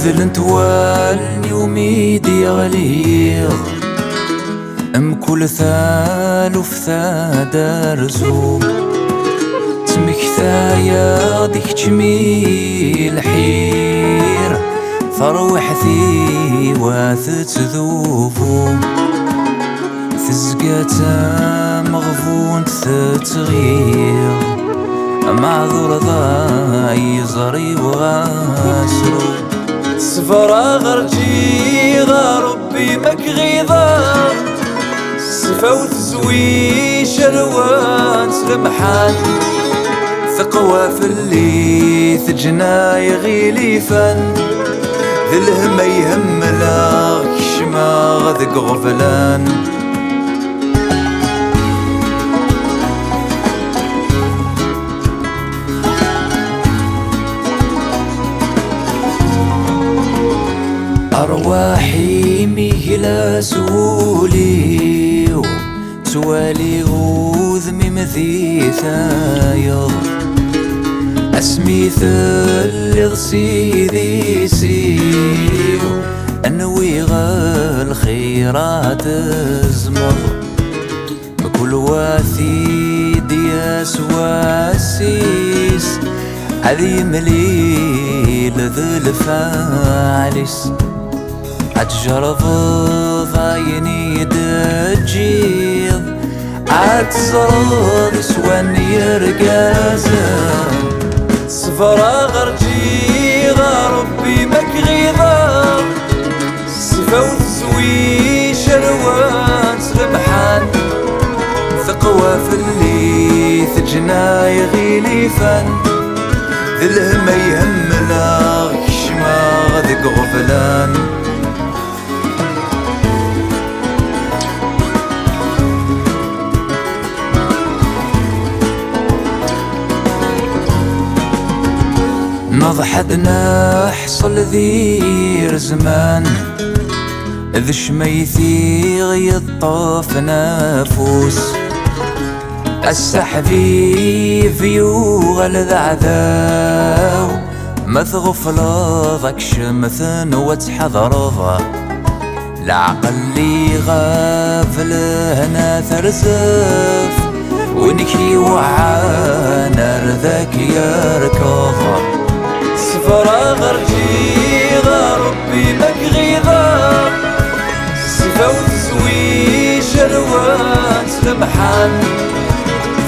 مثل نتوالني وميدي غليظ كل ثال وفثا رزوم تمكثايا ديك تجميل حير فروح ثي وتتذوبو ثزقاتا مغفون تتغير معذور ضاي زري وغاسرو صفرا غرجي غربي مكغيظا صفوت زوي شروان سلمحان ثقوى في اللي ثجنا يغيلي فن ذي الهم يهم لاغ شما غذق غفلان أرواحي ميلا سولي توالي غوذمي مثي ثايض أسمي ثلغ سيدي سيو أنوي غال خيرات زمر بكل واثي دياس واسيس هذي مليل ذي الفالس عتجرب ضايني دجيض عتزرد سوان يرقازن صفرا غرجي غربي مكغيظا صفوت زوي شروان سلمحان ثقوى في اللي ثجنا يغيلي فن ذي الهم يهم لاغ شما غذق غفلان نضحدنا حصل ذير زمان ذي شميثي غيطف نافوس السحبي فيو غلذعذاو مثغفلضك شمثن وتحضرضا العقل لي غافل هنا ثرزف ونكي وعانا رذاك يركض صفرا غرجي غربي مكغيظا صفوت زوي شروان سلمحان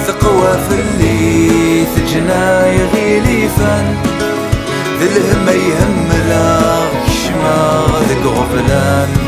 ثقوى في اللي ثجنا يغيلي فن ذي الهم يهم لاغ شما غذق غفلان